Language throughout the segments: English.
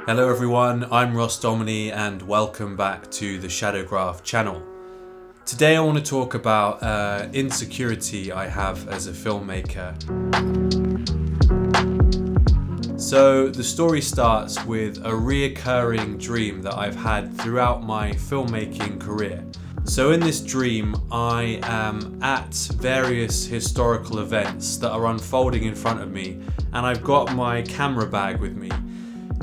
Hello everyone, I'm Ross Domini and welcome back to the Shadowgraph channel. Today I want to talk about insecurity I have as a filmmaker. So the story starts with a reoccurring dream that I've had throughout my filmmaking career. So in this dream, I am at various historical events that are unfolding in front of me, and I've got my camera bag with me.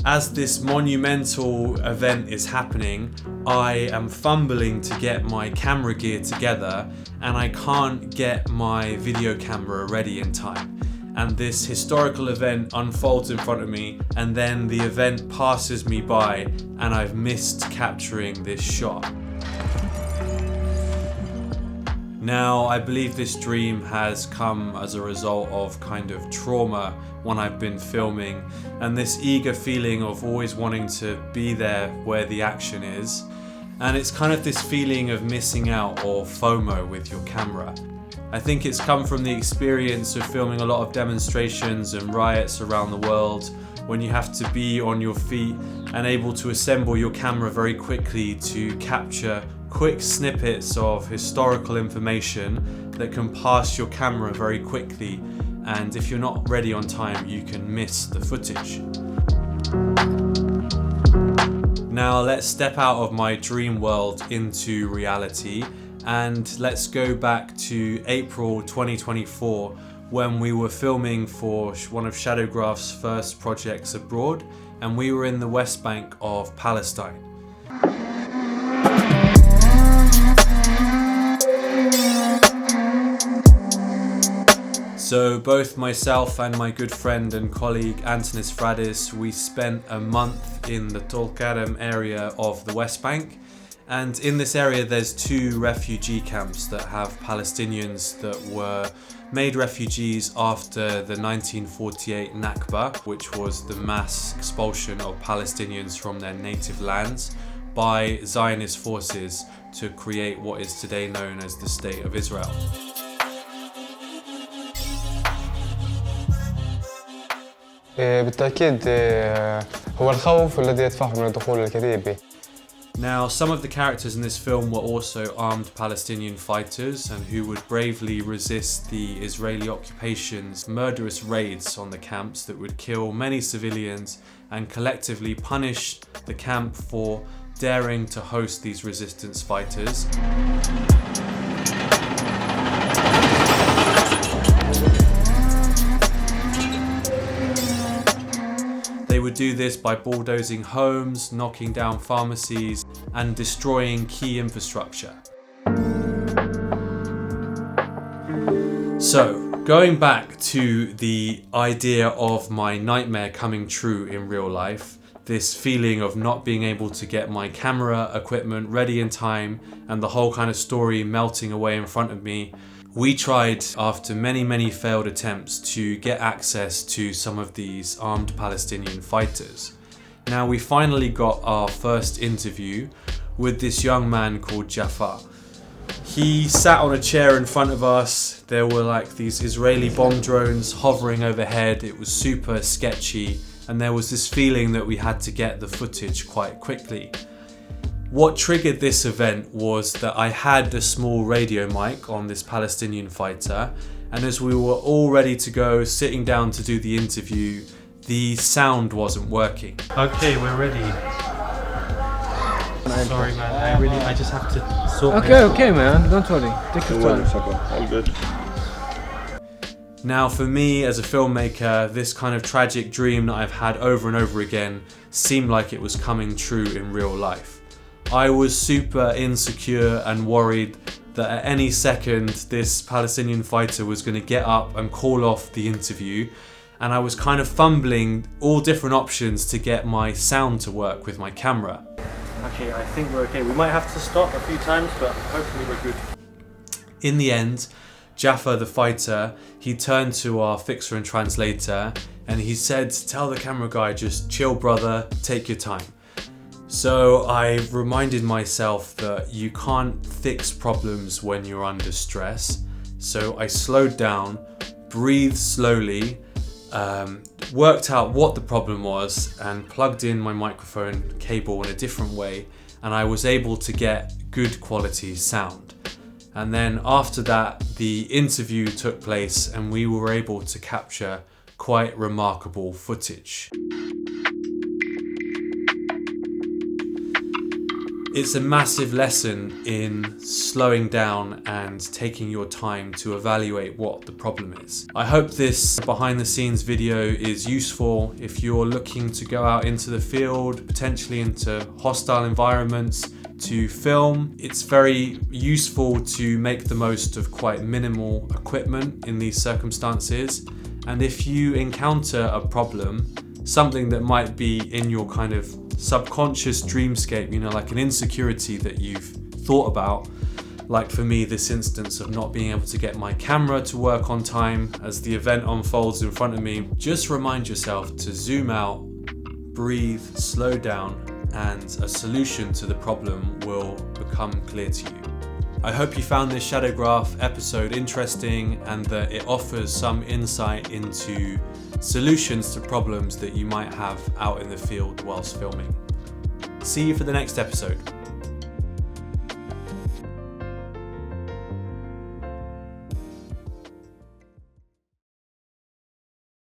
As this monumental event is happening, I am fumbling to get my camera gear together, and I can't get my video camera ready in time. And this historical event unfolds in front of me, and then the event passes me by, and I've missed capturing this shot. Now, I believe this dream has come as a result of kind of trauma when I've been filming, and this eager feeling of always wanting to be there where the action is. And it's kind of this feeling of missing out, or FOMO, with your camera. I think it's come from the experience of filming a lot of demonstrations and riots around the world, when you have to be on your feet and able to assemble your camera very quickly to capture quick snippets of historical information that can pass your camera very quickly, and if you're not ready on time, you can miss the footage. Now let's step out of my dream world into reality, and let's go back to April 2024 when we were filming for one of Shadowgraph's first projects abroad, and we were in the West Bank of Palestine. So both myself and my good friend and colleague Antonis Fradis, we spent a month in the Tulkarem area of the West Bank. And in this area there's two refugee camps that have Palestinians that were made refugees after the 1948 Nakba, which was the mass expulsion of Palestinians from their native lands by Zionist forces to create what is today known as the State of Israel. بالتأكيد هو الخوف الذي يدفعهم للدخول الكتيبي. Now, some of the characters in this film were also armed Palestinian fighters and who would bravely resist the Israeli occupation's murderous raids on the camps that would kill many civilians and collectively punish the camp for daring to host these resistance fighters. They would do this by bulldozing homes, knocking down pharmacies, and destroying key infrastructure. So, going back to the idea of my nightmare coming true in real life, this feeling of not being able to get my camera equipment ready in time, and the whole kind of story melting away in front of me, we tried, after many failed attempts, to get access to some of these armed Palestinian fighters. Now we finally got our first interview with this young man called Jafar. He sat on a chair in front of us. There were like these Israeli bomb drones hovering overhead. It was super sketchy, and there was this feeling that we had to get the footage quite quickly. What triggered this event was that I had a small radio mic on this Palestinian fighter, and as we were all ready to go, sitting down to do the interview, the sound wasn't working. Okay, we're ready. Sorry man, I just have to sort Okay man, don't worry, take your time. All good. Now for me as a filmmaker, this kind of tragic dream that I've had over and over again seemed like it was coming true in real life. I was super insecure and worried that at any second this Palestinian fighter was going to get up and call off the interview, and I was kind of fumbling all different options to get my sound to work with my camera. Okay, I think we're okay. We might have to stop a few times, but hopefully we're good. In the end, Jaffa the fighter, he turned to our fixer and translator and he said, "Tell the camera guy, just chill brother, take your time." So I reminded myself that you can't fix problems when you're under stress. So I slowed down, breathed slowly, worked out what the problem was and plugged in my microphone cable in a different way, and I was able to get good quality sound. And then after that, the interview took place and we were able to capture quite remarkable footage. It's a massive lesson in slowing down and taking your time to evaluate what the problem is. I hope this behind the scenes video is useful if you're looking to go out into the field, potentially into hostile environments to film. It's very useful to make the most of quite minimal equipment in these circumstances. And if you encounter a problem, something that might be in your kind of subconscious dreamscape, you know, like an insecurity that you've thought about, like for me, this instance of not being able to get my camera to work on time as the event unfolds in front of me, just remind yourself to zoom out, breathe, slow down, and a solution to the problem will become clear to you. I hope you found this shadow graph episode interesting and that it offers some insight into solutions to problems that you might have out in the field whilst filming. See you for the next episode.